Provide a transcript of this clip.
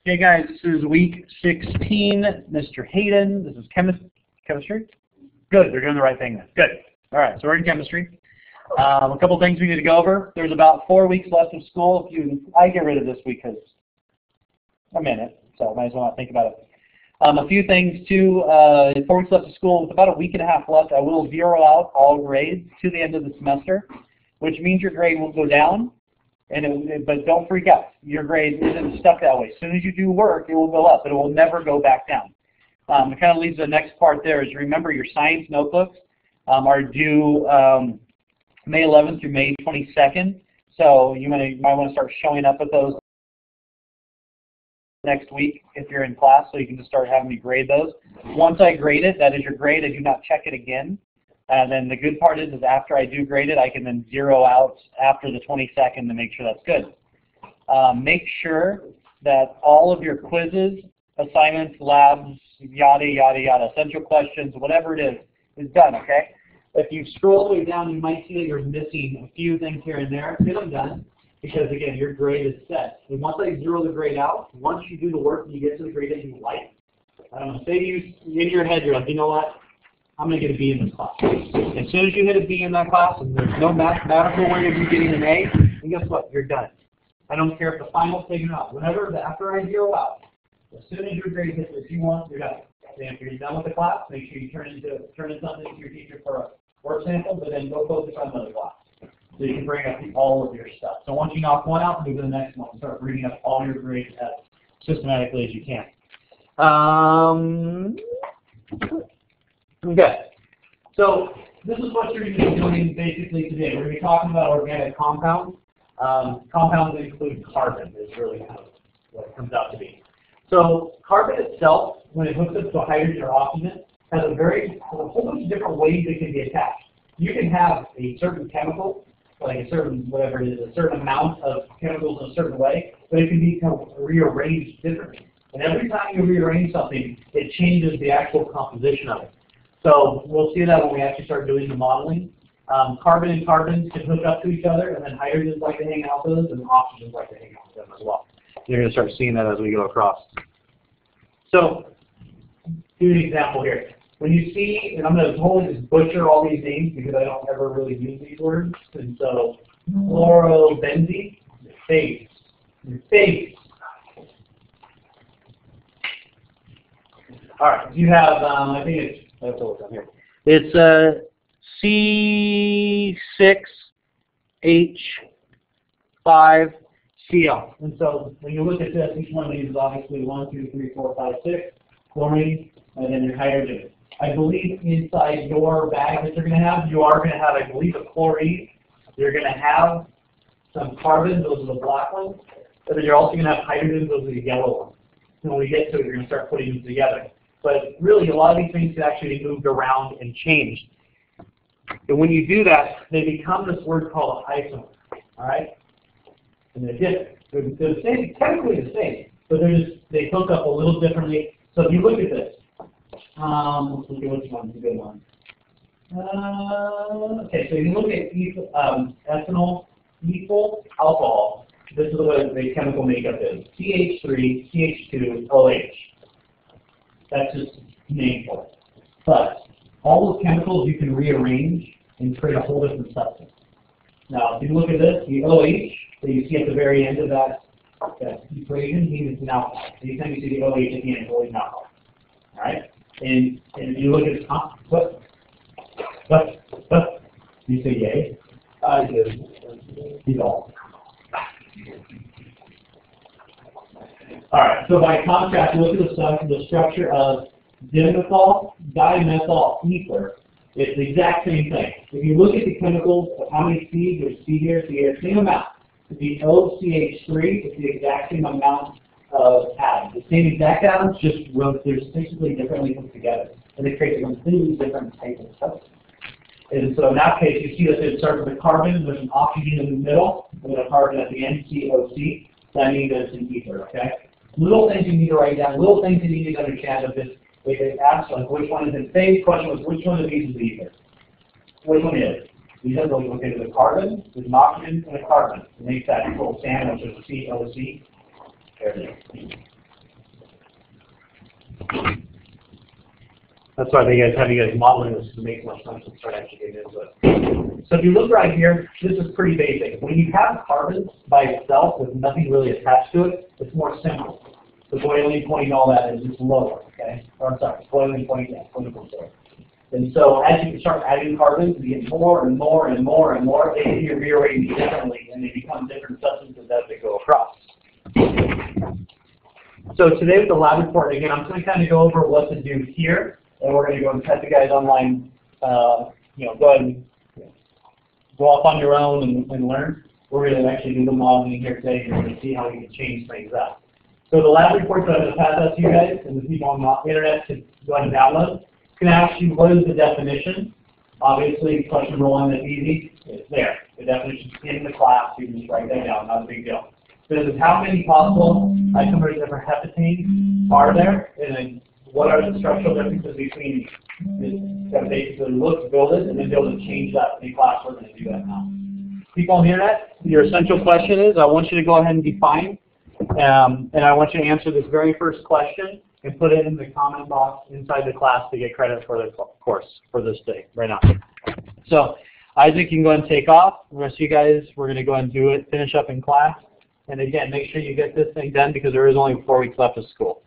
Okay, guys, this is week 16. Mr. Hayden, this is chemistry? Good, they're doing the right thing then. Good. All right, so we're in chemistry. A couple things we need to go over. There's about 4 weeks left of school. I get rid of this week because I'm in it, so I might as well not think about it. A few things too. 4 weeks left of school. With about a week and a half left, I will zero out all grades to the end of the semester, which means your grade will go down. But don't freak out. Your grade isn't stuck that way. As soon as you do work, it will go up, but it will never go back down. It kind of leads to the next part there is remember your science notebooks are due May 11th through May 22nd. So you might want to start showing up with those next week if you're in class, so you can just start having me grade those. Once I grade it, that is your grade. I do not check it again. And then the good part is after I do grade it, I can then zero out after the 22nd to make sure that's good. Make sure that all of your quizzes, assignments, labs, yada, yada, yada, essential questions, whatever it is done, okay? If you scroll all the way down, you might see that you're missing a few things here and there. Get them done because, again, your grade is set. And once I zero the grade out, once you do the work and you get to the grade that you like, say to you in your head, you're like, you know what? I'm going to get a B in this class. As soon as you hit a B in that class and there's no mathematical way of you getting an A, and guess what? You're done. I don't care if the final's taken out. Whenever, after I zero out, as soon as your grade hits the C1, you're done. And if you're done with the class, make sure you turn in something to your teacher for a work sample, but then go focus on another class. So you can bring up all of your stuff. So once you knock one out, move to the next one. Start bringing up all your grades as systematically as you can. Okay, so this is what you're going to be doing basically today. We're going to be talking about organic compounds. Compounds that include carbon is really kind of what it comes out to be. So carbon itself, when it hooks up to hydrogen or oxygen, has a whole bunch of different ways it can be attached. You can have a certain chemical, like a certain, whatever it is, a certain amount of chemicals in a certain way, but it can be kind of rearranged differently. And every time you rearrange something, it changes the actual composition of it. So we'll see that when we actually start doing the modeling. Carbon and carbons can hook up to each other, and then hydrogens like to hang out with those, and oxygens like to hang out with them as well. You're going to start seeing that as we go across. So, do an example here. When you see, and I'm going to totally just butcher all these names because I don't ever really use these words, and so chlorobenzene, face. All right, you have, I think it's, let's look down here. It's C6H5Cl. And so when you look at this, each one of these is obviously 1, 2, 3, 4, 5, 6, chlorine, and then your hydrogen. I believe inside your bag that you're going to have, you are going to have, I believe, a chlorine. You're going to have some carbon, those are the black ones. But then you're also going to have hydrogen, those are the yellow ones. And when we get to it, you're going to start putting them together. But really, a lot of these things can actually be moved around and changed. And when you do that, they become this word called a isomer. All right? And they're different. They're the same, technically the same, but they hook up a little differently. So if you look at this, let's look at which one's a good one. Okay, so if you look at ethanol, ethyl alcohol, this is what the chemical makeup is. CH3, CH2, OH. That's just name for it. But all those chemicals you can rearrange and create a whole different substance. Now, if you look at this, the OH that you see at the very end of that equation means an alcohol. Anytime you see the OH at the end, it's always an alcohol. All right? And if you look at what? You say yay? I do. He's all. All right, so by contrast, look at the structure of dimethyl dimethyl ether. It's the exact same thing. If you look at the chemicals of how many C's, there's C here, same amount. The OCH3 is the exact same amount of atoms. The same exact atoms, just they're statistically differently put together. And they create a completely different type of substance. And so in that case, you see that it starts with a carbon, with an oxygen in the middle, and then a carbon at the end, COC. That means that it's an ether, okay? Little things you need to write down, little things you need to understand of this. They ask like which one is in phase. Question was which one of these is the ether? Which one is? You said well, okay, there's a carbon, there's an oxygen, and a carbon. It makes that little sandwich of COC. There it is. That's why they have you guys modeling this to make more sense and start actually getting into it. So if you look right here, this is pretty basic. When you have carbons by itself with nothing really attached to it, it's more simple. The boiling point and all that is just lower, okay? Or I'm sorry, boiling point, yeah, clinical source. And so as you start adding carbons, you get more and more and more and more, they can be rearranged differently, and they become different substances as they go across. So today with the lab report, again, I'm going to kind of go over what to do here, and we're going to go and test the guys online, go ahead and go off on your own and learn. We're going to actually do the modeling here today, and we're going to see how we can change things up. So the lab reports that I'm going to pass out to you guys, and the people on the internet can go ahead and download, can ask you what is the definition. Obviously, question number one that's easy. It's there. The definition's in the class. You can just write that down. Not a big deal. This is how many possible isomers of heptane are there, and then what are the structural differences between these? It's got to basically look, build it, and then be able to change that in the class. We're going to do that now. People on the internet, your essential question is, I want you to go ahead and define. And I want you to answer this very first question and put it in the comment box inside the class to get credit for the course for this day, right now. So Isaac, you can go ahead and take off. The rest of you guys, we're going to go ahead and do it, finish up in class. And again, make sure you get this thing done because there is only 4 weeks left of school.